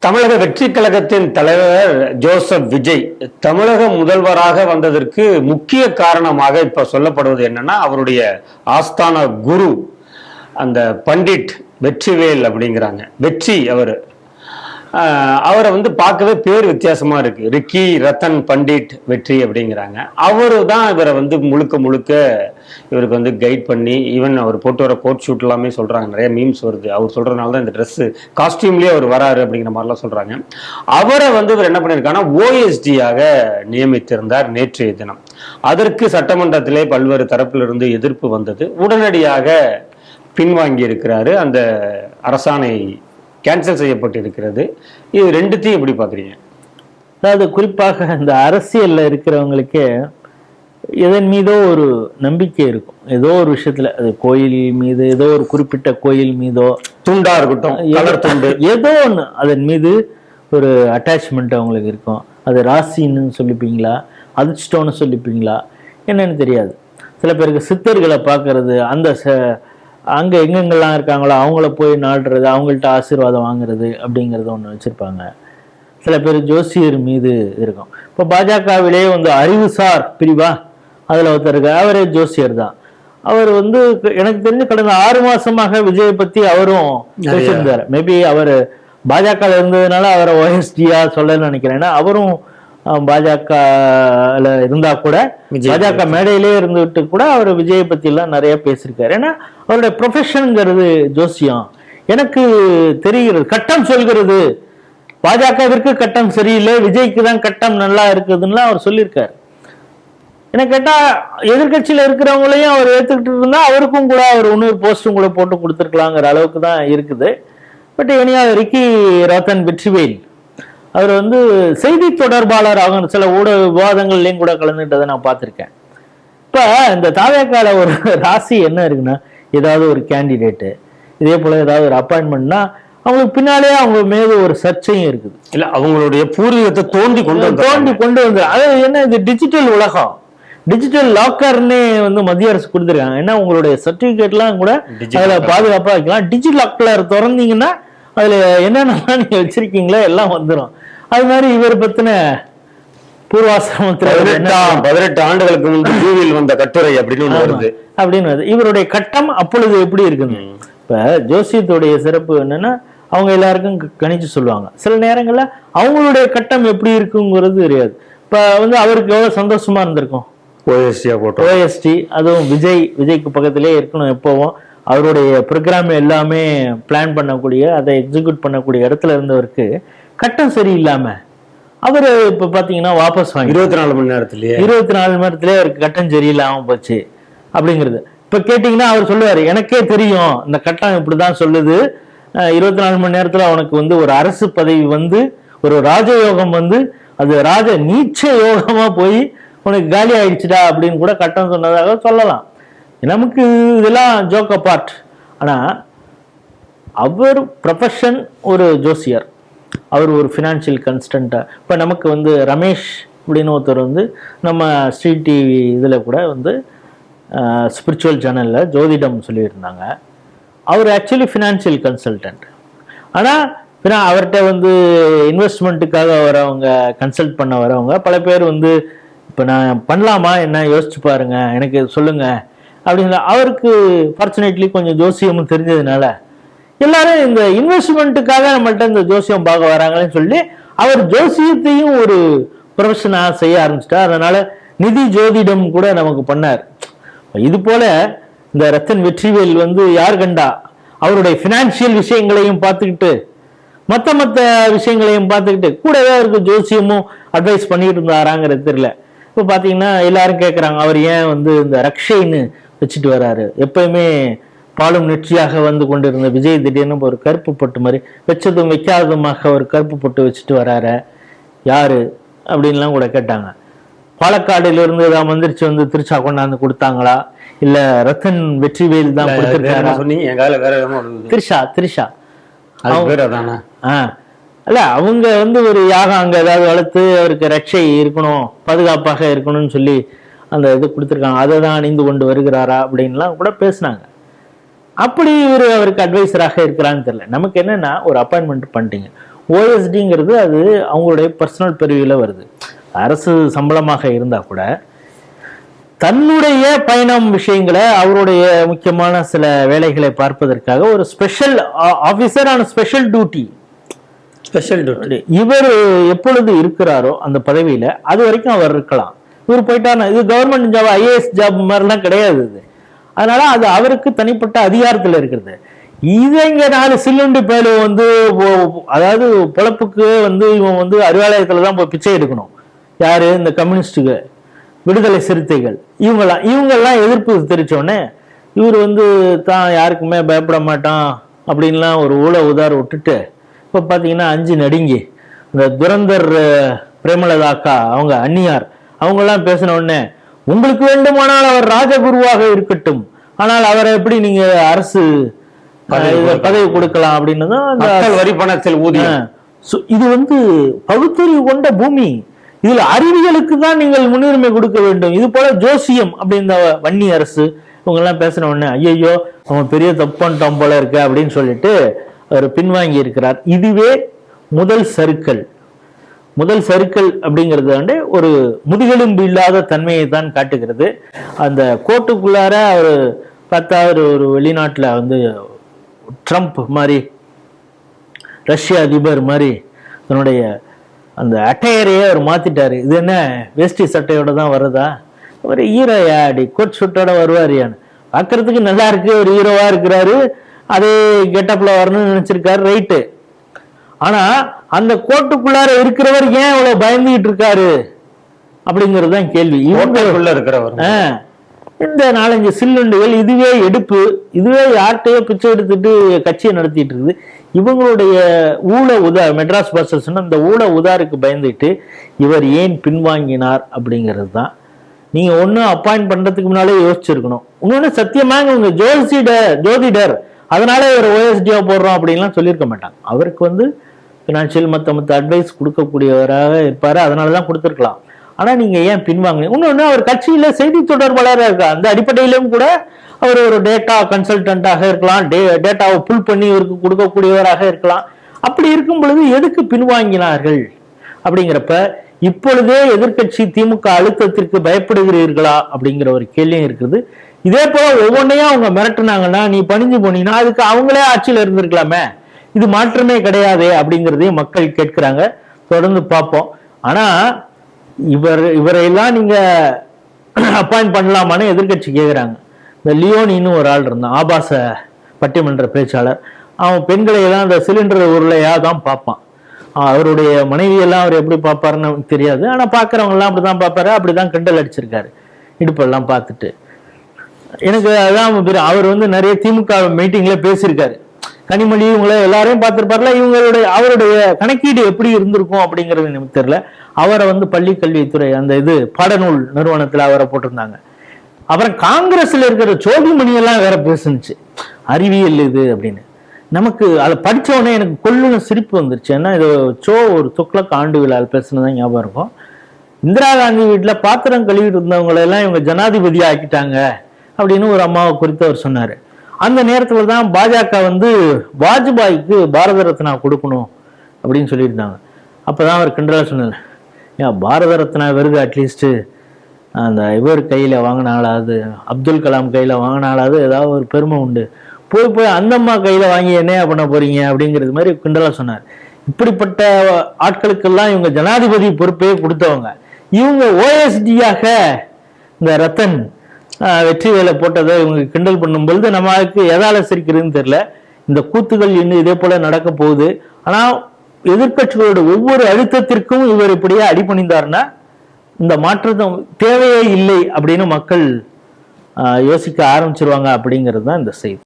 தமிழக வெற்றி கழகத்தின் தலைவர் ஜோசப் விஜய் தமிழக முதல்வராக வந்ததற்கு முக்கிய காரணமாக இப்ப சொல்லப்படுவது என்னன்னா, அவருடைய ஆஸ்தான குரு அந்த பண்டிட் வெற்றிவேல் அப்படிங்கிறாங்க. வெற்றி அவரை பார்க்கவே பேர் வித்தியாசமா இருக்கு. ரிக்கி ரத்தன் பண்டிட் வெற்றி அப்படிங்கிறாங்க. அவரு தான் இவரை முழுக்க முழுக்க இவருக்கு கைட் பண்ணி, ஈவன் அவர் போட்டு வர கோட் ஷூட் எல்லாமே சொல்றாங்க. நிறைய மீம்ஸ் வருது. அவர் சொல்றதுனால தான் இந்த ட்ரெஸ் காஸ்டியூம்லயே அவர் வராரு அப்படிங்கிற மாதிரிலாம் சொல்றாங்க. அவரை இவர் என்ன பண்ணியிருக்காங்கன்னா, ஓஎஸ்டியாக நியமித்திருந்தார் நேற்றைய தினம். அதற்கு சட்டமன்றத்திலே பல்வேறு தரப்பிலிருந்து எதிர்ப்பு வந்தது. உடனடியாக பின்வாங்கி இருக்கிறாரு. அந்த அரசாணை கேன்சல் செய்யப்பட்டிருக்கிறது. இது ரெண்டுத்தையும் எப்படி பாக்குறீங்க? அதாவது குறிப்பாக இந்த அரசியல்ல இருக்கிறவங்களுக்கு எதன் மீதோ ஒரு நம்பிக்கை இருக்கும். ஏதோ ஒரு விஷயத்துல, அது கோயில் மீது, ஏதோ ஒரு குறிப்பிட்ட கோயில் மீதோ, துண்டா இருக்கட்டும், கலர் துண்டு, ஏதோ ஒன்று அதன் மீது ஒரு அட்டாச்மெண்ட் அவங்களுக்கு இருக்கும். அது ராசின்னு சொல்லிப்பீங்களா, அதிர்ஷ்டம்னு சொல்லிப்பீங்களா, என்னன்னு தெரியாது. சில பேருக்கு சித்தர்களை பார்க்கறது, அந்த அங்கே எங்கெங்கெல்லாம் இருக்காங்களோ அவங்கள போய் நாடுறது, அவங்கள்ட்ட ஆசீர்வாதம் வாங்குறது அப்படிங்கிறத ஒன்று வச்சுருப்பாங்க. சில பேர் ஜோசியர் மீது இருக்கும். இப்போ பாஜகவிலே அறிவுசார் பிரிவா அதில் ஒருத்தர் இருக்கார். அவரே ஜோசியர் தான். அவர் எனக்கு தெரிஞ்சு கடந்த 6 மாசமாக விஜயை பற்றி அவரும் பேசியிருந்தார். மேபி அவர் பாஜக இருந்ததுனால அவரை ஓஎஸ்டியா சொல்லன்னு நினைக்கிறேன். ஏன்னா அவரும் பாஜக இருந்தா கூட, பாஜக மேடையிலே இருந்துட்டு கூட அவர் விஜயை பத்தி எல்லாம் நிறைய பேசியிருக்காரு. ஏன்னா அவருடைய ப்ரொஃபஷனுங்கிறது ஜோசியம். எனக்கு தெரிகிறது, கட்டம் சொல்கிறது பாஜகவிற்கு கட்டம் சரியில்லை, விஜய்க்கு தான் கட்டம் நல்லா இருக்குதுன்னு அவர் சொல்லியிருக்காரு. என்ன கேட்டா, எதிர்கட்சியில இருக்கிறவங்களையும் அவர் ஏத்துக்கிட்டு இருந்தா அவருக்கும் கூட அவர் இன்னொரு போஸ்டும் கூட போட்டு கொடுத்துருக்கலாங்கிற அளவுக்கு தான் இருக்குது. பட் இனியா ரிக்கி ரத்தன் வெற்றிவேல் அவர் செய்தி தொடர்பாளர் அவங்க சில ஊடக விவாதங்கள்லையும் கூட கலந்துட்டதை நான் பார்த்துருக்கேன். இப்போ இந்த தாவேக்கால ஒரு ராசி என்ன இருக்குன்னா, ஏதாவது ஒரு கேண்டிடேட்டு இதே போல ஏதாவது ஒரு அப்பாயின்மெண்ட்னா அவங்களுக்கு பின்னாலே அவங்க மீது ஒரு சர்ச்சையும் இருக்குது. இல்லை, அவங்களுடைய பூர்வீகத்தை தோண்டி கொண்டு வந்து அது என்ன, இது டிஜிட்டல் உலகம், டிஜிட்டல் லாக்கர்னே மத்திய அரசு கொடுத்துருக்காங்க. ஏன்னா உங்களுடைய சர்டிபிகேட்லாம் கூட அதுல பாதுகாப்பா வைக்கலாம். டிஜிட்டல் லாக்கர் திறந்தீங்கன்னா அதுல என்னென்ன நீங்க வச்சிருக்கீங்களோ எல்லாம் வந்துடும். அது மாதிரி இவர் பத்தின பூர்வாசிரமத்தில் 18 ஆண்டுகளுக்கு முன்பு பூவில் வந்த கட்டுரை அப்படின்னு இவருடைய கட்டம் அப்பொழுது எப்படி இருக்குங்க. இப்ப ஜோசியத்துடைய சிறப்பு என்னன்னா, அவங்க எல்லாருக்கும் கணிச்சு சொல்லுவாங்க. சில நேரங்கள்ல அவங்களுடைய கட்டம் எப்படி இருக்குங்கிறது தெரியாது. இப்ப அவருக்கு எவ்வளவு சந்தோஷமா இருந்திருக்கும் ஓஎஸ்டி, அதுவும் விஜய்க்கு பக்கத்திலே இருக்கணும். எப்பவும் அவருடைய ப்ரோக்ராம் எல்லாமே பிளான் பண்ணக்கூடிய, அதை எக்ஸிக்யூட் பண்ணக்கூடிய இடத்துல இருந்தவருக்கு கட்டம் சரியில்லாம அவரு இப்ப பாத்தீங்கன்னா வாபஸ் வாங்கி 24 மணி நேரத்திலேயே அவருக்கு கட்டம் சரியில்லாம போச்சு அப்படிங்கிறது. இப்ப கேட்டீங்கன்னா அவர் சொல்லுவாரு, எனக்கே தெரியும் இந்த கட்டம் இப்படிதான் சொல்லுது, 24 மணி நேரத்துல அவனுக்கு ஒரு அரசு பதவி ஒரு ராஜயோகம் அது ராஜ நீச்ச யோகமா போய் உனக்கு காலி ஆயிடுச்சுடா அப்படின்னு கூட கட்டம் சொன்னதாக சொல்லலாம். நமக்கு இதெல்லாம் ஜோக் அப்பார்ட். ஆனா அவர் ப்ரொஃபஷன் ஒரு ஜோசியர், அவர் ஒரு ஃபினான்ஷியல் கன்ஸ்டன்டா. இப்போ நமக்கு ரமேஷ் அப்படின்னு ஒருத்தர் நம்ம ஸ்ட்ரீட் டிவி இதில் கூட ஸ்பிரிச்சுவல் சேனலில் ஜோதிடம் சொல்லியிருந்தாங்க. அவர் ஆக்சுவலி ஃபினான்ஷியல் கன்சல்டன்ட். ஆனால் அவர்கிட்ட இன்வெஸ்ட்மெண்ட்டுக்காக வரவங்க, கன்சல்ட் பண்ண வரவங்க பல பேர் இப்போ நான் பண்ணலாமா என்ன யோசிச்சு பாருங்க, எனக்கு சொல்லுங்க அப்படிங்கிற. அவருக்கு ஃபார்ச்சுனேட்லி கொஞ்சம் ஜோசியமும் தெரிஞ்சதுனால எல்லாரும் இந்த இன்வெஸ்ட்மெண்ட்டுக்காக நம்மள்ட்ட இந்த ஜோசியம் பார்க்க வராங்கன்னு சொல்லி அவர் ஜோசியத்தையும் ஒரு ப்ரொஃபஷனா செய்ய ஆரம்பிச்சிட்டார். அதனால நிதி ஜோதிடம் கூட நமக்கு பண்ணார். இது போல இந்த ரத்தன் வெற்றிவேல் யார் கண்டா அவருடைய பினான்சியல் விஷயங்களையும் பார்த்துக்கிட்டு மற்ற விஷயங்களையும் பார்த்துக்கிட்டு கூடவே அவருக்கு ஜோசியமும் அட்வைஸ் பண்ணிட்டு இருந்தாராங்கிறது தெரியல. இப்போ பார்த்தீங்கன்னா எல்லாரும் கேட்குறாங்க, அவர் ஏன் இந்த ரக்ஷைன்னு வச்சுட்டு வர்றாரு. எப்பயுமே பாலும் நெற்றியாக கொண்டிருந்த விஜய் திடீர்னு ஒரு கருப்பு பொட்டு மாதிரி வச்சதும் வைக்காததுமாக ஒரு கருப்பு பொட்டு வச்சுட்டு வர்றாரு யாரு அப்படின்லாம் கூட கேட்டாங்க. பாலக்காடுல இருந்து தான் வந்துருச்சு திருச்சா கொண்டாந்து கொடுத்தாங்களா, இல்ல ரத்தன் வெற்றிவேல் தான் கொடுத்துருக்காரா? திரிஷா அல்ல, அவங்க ஒரு யாகம் அங்க ஏதாவது வளர்த்து அவருக்கு ரட்சை இருக்கணும், பாதுகாப்பாக இருக்கணும்னு சொல்லி அந்த இது கொடுத்துருக்காங்க, அதை தான் அணிந்து கொண்டு வருகிறாரா அப்படின்லாம் கூட பேசினாங்க. அப்படி அவருக்கு அட்வைசராக இருக்கிறான்னு தெரியல. நமக்கு என்னன்னா, ஒரு அப்பாயின்மெண்ட் பண்ணிட்டீங்க, ஓஎஸ்டிங்கிறது அது அவங்களுடைய பர்சனல் பிரிவில் வருது. அரசு சம்பளமாக இருந்தால் கூட தன்னுடைய பயணம் விஷயங்களை அவருடைய முக்கியமான சில வேலைகளை பார்ப்பதற்காக ஒரு ஸ்பெஷல் ஆஃபீஸர் ஆன ஸ்பெஷல் டியூட்டி இவர் எப்பொழுது இருக்கிறாரோ அந்த பதவியில அது வரைக்கும் அவர் இருக்கலாம். இவர் போயிட்டாருன்னா இது கவர்மெண்ட் ஜாப், ஐஏஎஸ் ஜாப் மாதிரிலாம் கிடையாது இது. அதனால அது அவருக்கு தனிப்பட்ட அதிகாரத்தில் இருக்கிறது. இதை இங்க 4 சில்லுண்டு பேரு வந்து அதாவது பொழப்புக்கு வந்து இவன் வந்து அறிவாலயத்துல தான் போய் பிச்சை எடுக்கணும். யாரு? இந்த கம்யூனிஸ்டுக்கு, விடுதலை சிறுத்தைகள், இவங்கெல்லாம் எதிர்ப்பு தெரிவிச்சோடனே இவர் வந்து தான் யாருக்குமே பயப்பட மாட்டான் அப்படின்லாம் ஒரு உதார விட்டுட்டு இப்போ பார்த்தீங்கன்னா 5 நடுங்கி இந்த துரந்தர் பிரேமலதா அக்கா அவங்க அந்நியார் அவங்கெல்லாம் பேசின உடனே உங்களுக்கு வேண்டுமானால் அவர் ராஜகுருவாக இருக்கட்டும், ஆனால் அவரை எப்படி நீங்க அரசு பதவி கொடுக்கலாம் அப்படின்னு தான் வரி பணத்தில் ஊதியம். இது வந்து பகுத்தறிவு கொண்ட பூமி. இதுல அறிவியலுக்கு தான் நீங்கள் முன்னுரிமை கொடுக்க வேண்டும். இது போல ஜோசியம் அப்படின்ற வன்னி அரசு இவங்க எல்லாம் பேசின உடனே ஐயோ அவன் பெரிய தப்பு பண்ணிட்டோம் போல இருக்கு அப்படின்னு சொல்லிட்டு அவர் பின்வாங்கி இருக்கிறார். இதுவே முதல் சறுக்கல் அப்படிங்கிறது வந்து ஒரு முதுகெலும்பு இல்லாத தன்மையை தான் காட்டுகிறது. அந்த கோட்டுக்குள்ளார அவர் பார்த்தா ஒரு வெளிநாட்டுல வந்து ட்ரம்ப் மாதிரி, ரஷ்ய அதிபர் மாதிரி தன்னுடைய அந்த அட்டையரையே அவர் மாத்திட்டாரு. இது என்ன வேஷ்டி சட்டையோட தான் வருதா? ஒரு ஹீரோயா அப்படி கோட் ஷூட்டோட வருவாரியான்னு பார்க்கறதுக்கு நல்லா இருக்கு. ஒரு ஹீரோவா இருக்கிறாரு, அதே கெட்டப்ல வரணும்னு நினைச்சிருக்காரு, ரைட்டு. ஆனா அந்த கோட்டுக்குள்ளார இருக்கிறவர் ஏன் இவ்வளவு பயந்துகிட்டு இருக்காரு அப்படிங்கிறது தான் கேள்வி. இவங்களுக்குள்ள இருக்கிறவர் இந்த 4-5 சில்லுண்டுகள் இதுவே எடுப்பு, இதுவே யார்கிட்டயோ பிச்சை எடுத்துட்டு கட்சியை நடத்திட்டு இருக்குது. இவங்களுடைய மெட்ராஸ் பஸ்ஸஸ் இந்த உதாருக்கு பயந்துட்டு இவர் ஏன் பின்வாங்கினார் அப்படிங்கிறது தான். நீங்க ஒண்ணு அப்பாயிண்ட் பண்றதுக்கு முன்னாலே யோசிச்சிருக்கணும். இன்னொன்னு சத்தியமாக உங்க ஜோதிடர் அதனால இவர் ஓஎஸ்டியா போடுறோம் அப்படின்லாம் சொல்லியிருக்க மாட்டாங்க. அவருக்கு வந்து பினான்சியல் மற்ற அட்வைஸ் கொடுக்கக்கூடியவராக இருப்பாரு, அதனாலதான் கொடுத்துருக்கலாம். ஆனா நீங்க ஏன் பின்வாங்க? இன்னொன்னு அவர் கட்சியில செய்தி தொடர்பாளராக இருக்கா, அந்த அடிப்படையிலும் கூட அவர் ஒரு டேட்டா கன்சல்டன்டாக இருக்கலாம், டேட்டாவை புல் பண்ணி இவருக்கு கொடுக்கக்கூடியவராக இருக்கலாம். அப்படி இருக்கும் பொழுது எதுக்கு பின்வாங்கினார்கள் அப்படிங்கிறப்ப இப்பொழுதே எதிர்கட்சி திமுக அழுத்தத்திற்கு பயப்படுகிறீர்களா அப்படிங்கிற ஒரு கேள்வியும் இருக்குது. இதே போல ஒவ்வொன்றையும் அவங்க மிரட்டுனாங்கன்னா நீ பணிஞ்சு போனீங்கன்னா அதுக்கு அவங்களே ஆட்சியில் இருந்திருக்கலாமே, இது மாற்றமே கிடையாது அப்படிங்கிறதையும் மக்கள் கேட்கிறாங்க. தொடர்ந்து பார்ப்போம். ஆனா இவரையெல்லாம் நீங்க அப்பாயிண்ட் பண்ணலாமான்னு எதிர்கட்சி கேட்கிறாங்க. இந்த லியோனின்னு ஒரு ஆள் இருந்தான், ஆபாச பட்டிமன்ற பேச்சாளர். அவன் பெண்களை எல்லாம் அந்த சிலிண்டர் உருளையா தான் பார்ப்பான். அவருடைய மனைவியெல்லாம் அவர் எப்படி பார்ப்பாருன்னு நமக்கு தெரியாது. ஆனா பாக்குறவங்க எல்லாம் அப்படிதான் பார்ப்பாரு, அப்படிதான் கிண்டல் அடிச்சிருக்காரு இடுப்பெல்லாம் பார்த்துட்டு. எனக்கு அதான் அவர் வந்து நிறைய திமுக மீட்டிங்ல பேசியிருக்காரு. கனிமொழி இவங்கள எல்லாரையும் பார்த்திருப்பார்ல, அவருடைய கணக்கீடு எப்படி இருந்திருக்கும் அப்படிங்கிறது நமக்கு தெரியல. அவரை வந்து பள்ளி கல்வித்துறை அந்த பாடநூல் நிறுவனத்துல அவரை போட்டிருந்தாங்க. அப்புறம் காங்கிரஸ்ல இருக்கிற சோதிமணியெல்லாம் வேற பேசுனுச்சு, அறிவியல் இது அப்படின்னு. நமக்கு அதை படிச்ச உடனே எனக்கு கொள்ளுன்னு சிரிப்பு வந்துருச்சு. ஏன்னா இது ஒரு துக்ளக் ஆண்டு விழாவில் பேசுனதான் ஞாபகம் இருக்கும். இந்திரா காந்தி வீட்டுல பாத்திரம் கழுவிட்டு இருந்தவங்களை எல்லாம் இவங்க ஜனாதிபதி ஆக்கிட்டாங்க அப்படின்னு ஒரு அம்மாவை குறித்து அவர் சொன்னாரு. அந்த நேரத்துல தான் பாஜக வந்து வாஜ்பாய்க்கு பாரத ரத்னா கொடுக்கணும் அப்படின்னு சொல்லியிருந்தாங்க. அப்பதான் அவர் கிண்டலா சொன்னார், ஏன் பாரத ரத்னா விருது அட்லீஸ்ட் அந்த இவர் கையில வாங்கினாலாவது, அப்துல் கலாம் கையில வாங்கினாலாவது ஏதாவது ஒரு பெருமை உண்டு, போய் அந்த அம்மா கையில வாங்கி என்ன பண்ண போறீங்க அப்படிங்கிறது மாதிரி கிண்டலா சொன்னார். இப்படிப்பட்ட ஆட்களுக்கெல்லாம் இவங்க ஜனாதிபதி பொறுப்பே கொடுத்தவங்க. இவங்க ஓஎஸ்டியாக இந்த ரத்தன் வெற்றி வேலை போட்டதை இவங்க கிண்டல் பண்ணும் பொழுது நமக்கு எதால சிரிக்கிறதுன்னு தெரியல. இந்த கூத்துகள் இன்னும் இதே போல நடக்க போகுது. ஆனா எதிர்கட்சிகளோட ஒவ்வொரு அழுத்தத்திற்கும் இவர் இப்படியே அடிபணிந்தார்னா இந்த மாற்றம் தேவையே இல்லை அப்படின்னு மக்கள் யோசிக்க ஆரம்பிச்சிருவாங்க அப்படிங்கிறது தான் இந்த செய்தி.